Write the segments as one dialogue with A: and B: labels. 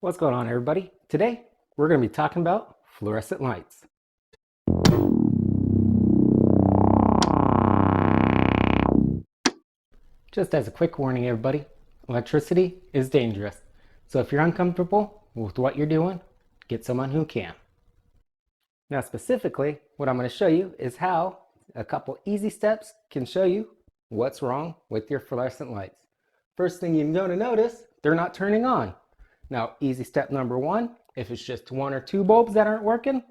A: What's going on, everybody? Today, we're going to be talking about fluorescent lights. Just as a quick warning, everybody, electricity is dangerous. So if you're uncomfortable with what you're doing, get someone who can. Now, specifically, what I'm going to show you is how a couple easy steps can show you what's wrong with your fluorescent lights. First thing you're going to notice, they're not turning on. Now, easy step number one, if it's just one or two bulbs that aren't working,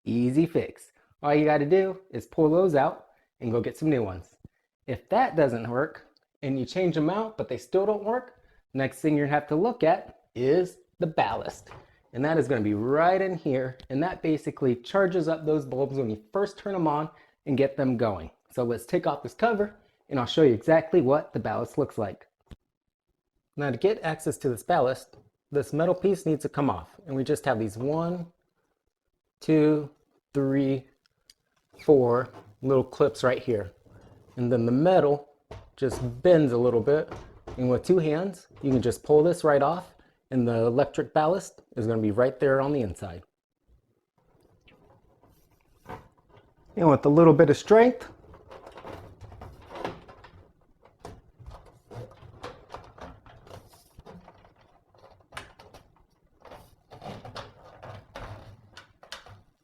A: easy fix. All you got to do is pull those out and go get some new ones. If that doesn't work and you change them out but they still don't work, next thing you're going to have to look at is the ballast. And that is going to be right in here, and that basically charges up those bulbs when you first turn them on and get them going. So let's take off this cover and I'll show you exactly what the ballast looks like. Now, to get access to this ballast, this metal piece needs to come off, and we just have these 1, 2, 3, 4 little clips right here. And then the metal just bends a little bit, and with two hands you can just pull this right off, and the electric ballast is going to be right there on the inside. And with a little bit of strength,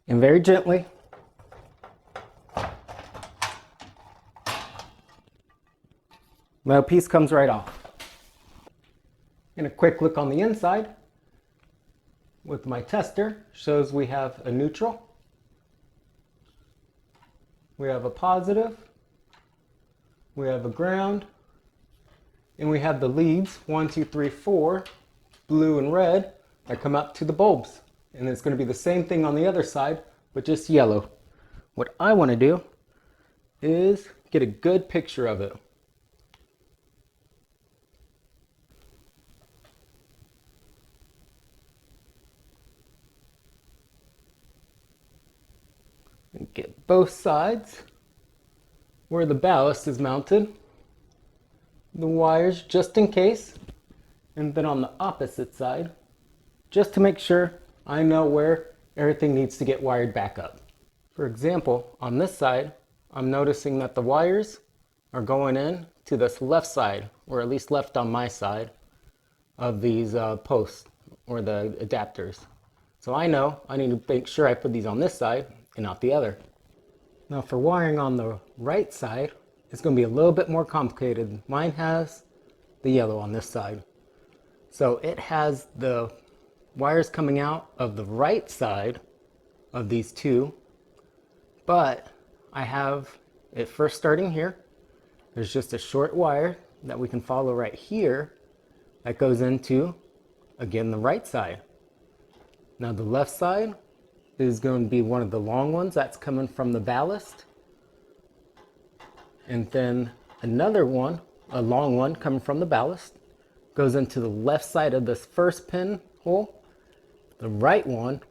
A: and very gently, the piece comes right off. And a quick look on the inside with my tester shows we have a neutral, we have a positive, we have a ground, and we have the leads 1, 2, 3, 4, blue and red, that come up to the bulbs. And it's going to be the same thing on the other side, but just yellow. What I want to do is get a good picture of it. And get both sides where the ballast is mounted, the wires just in case, and then on the opposite side, just to make sure I know where everything needs to get wired back up. For example, on this side, I'm noticing that the wires are going in to this left side, or at least left on my side, of these posts, or the adapters. So I know I need to make sure I put these on this side and not the other. Now for wiring on the right side, it's going to be a little bit more complicated. Mine has the yellow on this side. So it has the wires coming out of the right side of these two, but I have it first starting here. There's just a short wire that we can follow right here that goes into, again, the right side. Now the left side is going to be one of the long ones that's coming from the ballast, and then another one, a long one coming from the ballast, goes into the left side of this first pin hole. The right one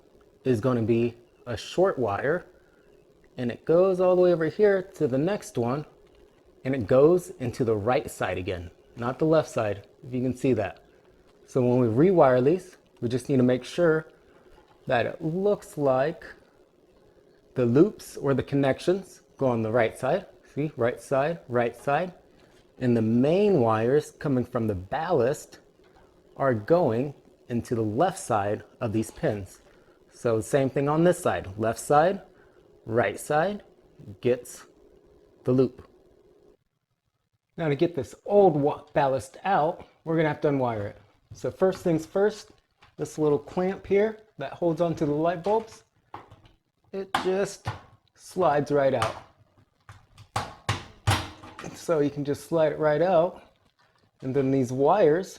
A: is going to be a short wire, and it goes all the way over here to the next one, and it goes into the right side again, not the left side, if you can see that. So when we rewire these, we just need to make sure that it looks like the loops or the connections go on the right side. See, right side, and the main wires coming from the ballast are going into the left side of these pins. So same thing on this side, left side, right side gets the loop. Now to get this old ballast out, we're gonna have to unwire it. So first things first, this little clamp here that holds onto the light bulbs, it just slides right out. So you can just slide it right out, and then these wires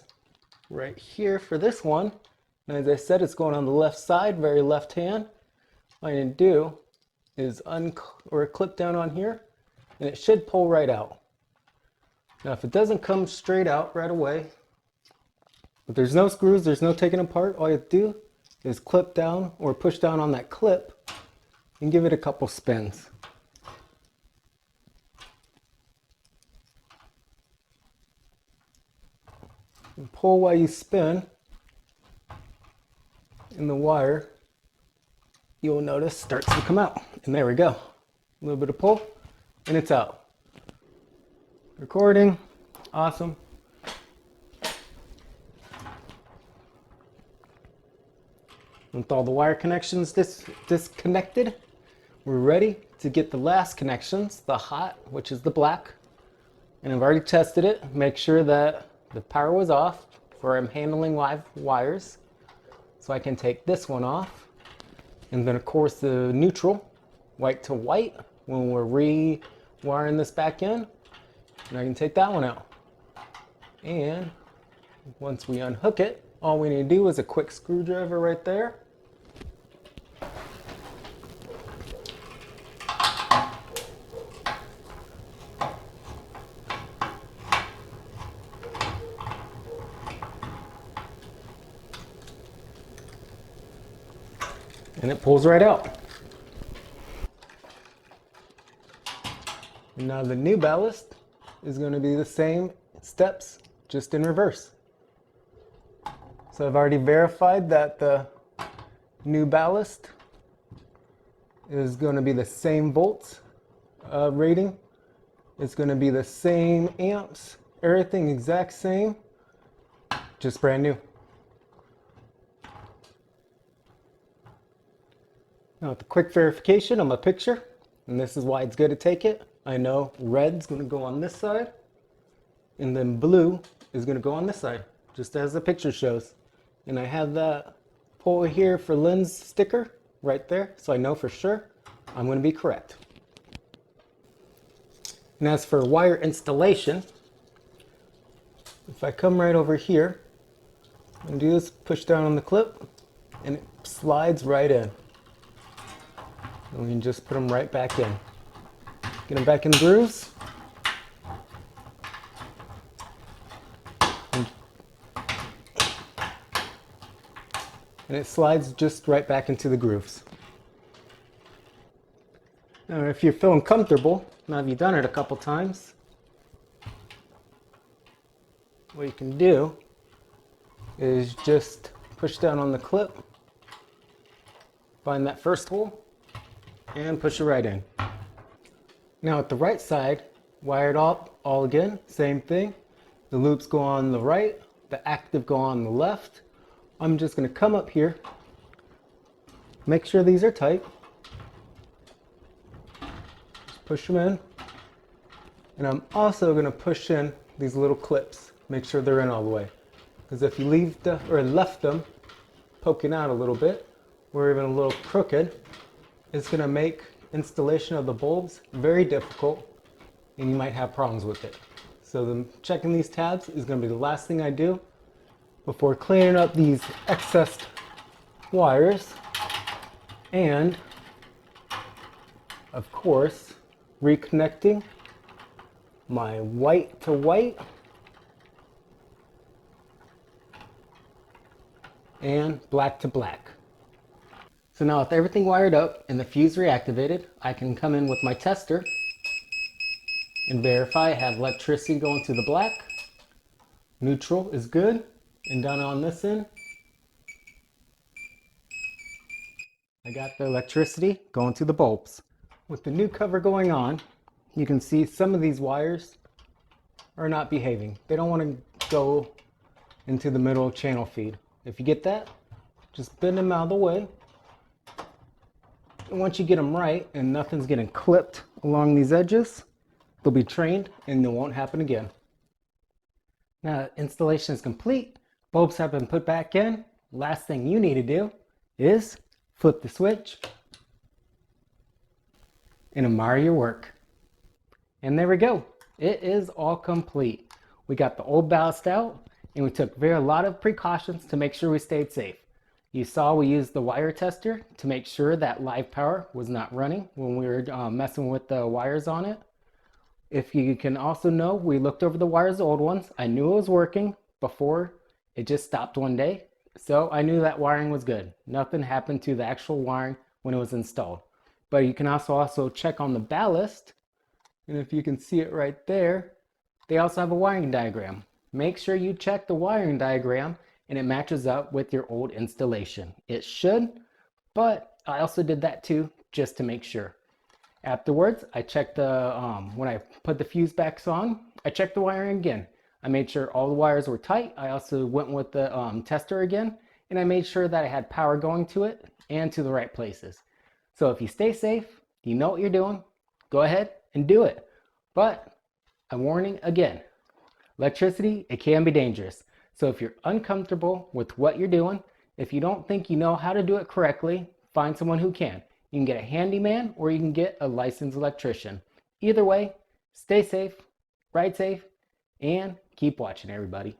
A: right here for this one, and as I said, it's going on the left side, very left hand. All you need to do is clip down on here, and it should pull right out. Now if it doesn't come straight out right away, but there's no screws, there's no taking apart, all you have to do is clip down or push down on that clip and give it a couple spins. And pull while you spin, and the wire, you'll notice starts to come out. And there we go. A little bit of pull and it's out. Recording. Awesome. With all the wire connections disconnected, we're ready to get the last connections, the hot, which is the black. And I've already tested it. Make sure that the power was off before I'm handling live wires. So I can take this one off. And then of course the neutral, white to white, when we're rewiring this back in. And I can take that one out. And once we unhook it, all we need to do is a quick screwdriver right there. And it pulls right out. And now the new ballast is going to be the same steps, just in reverse. So I've already verified that the new ballast is going to be the same volts rating. It's going to be the same amps, everything exact same, just brand new. Now with the quick verification on my picture, and this is why it's good to take it. I know red's going to go on this side, and then blue is going to go on this side, just as the picture shows. And I have that pull here for lens sticker right there, so I know for sure I'm going to be correct. And as for wire installation, if I come right over here and do this, push down on the clip, and it slides right in. And we can just put them right back in. Get them back in the grooves. And it slides just right back into the grooves. Now if you're feeling comfortable, now if you've done it a couple times, what you can do is just push down on the clip, find that first hole, and push it right in. Now at the right side, wired up all again, same thing. The loops go on the right, the active go on the left. I'm just going to come up here, make sure these are tight, just push them in, and I'm also going to push in these little clips, make sure they're in all the way. Because if you left them poking out a little bit, or even a little crooked, it's going to make installation of the bulbs very difficult, and you might have problems with it. So checking these tabs is going to be the last thing I do before cleaning up these excess wires, and of course reconnecting my white to white and black to black. So now with everything wired up and the fuse reactivated, I can come in with my tester and verify I have electricity going to the black, neutral is good, and down on this end, I got the electricity going to the bulbs. With the new cover going on, you can see some of these wires are not behaving. They don't want to go into the middle channel feed. If you get that, just bend them out of the way. And once you get them right and nothing's getting clipped along these edges, they'll be trained and it won't happen again. Now installation is complete. Bulbs have been put back in. Last thing you need to do is flip the switch and admire your work. And there we go. It is all complete. We got the old ballast out, and we took a lot of precautions to make sure we stayed safe. You saw we used the wire tester to make sure that live power was not running when we were messing with the wires on it. If you can also know, we looked over the wires, the old ones. I knew it was working before it just stopped one day. So I knew that wiring was good. Nothing happened to the actual wiring when it was installed. But you can also check on the ballast. And if you can see it right there, they also have a wiring diagram. Make sure you check the wiring diagram and it matches up with your old installation. It should, but I also did that too, just to make sure. Afterwards, I checked the, when I put the fuse backs on, I checked the wiring again. I made sure all the wires were tight. I also went with the tester again, and I made sure that I had power going to it and to the right places. So if you stay safe, you know what you're doing, go ahead and do it. But a warning again, electricity, it can be dangerous. So if you're uncomfortable with what you're doing, if you don't think you know how to do it correctly, find someone who can. You can get a handyman or you can get a licensed electrician. Either way, stay safe, ride safe, and keep watching, everybody.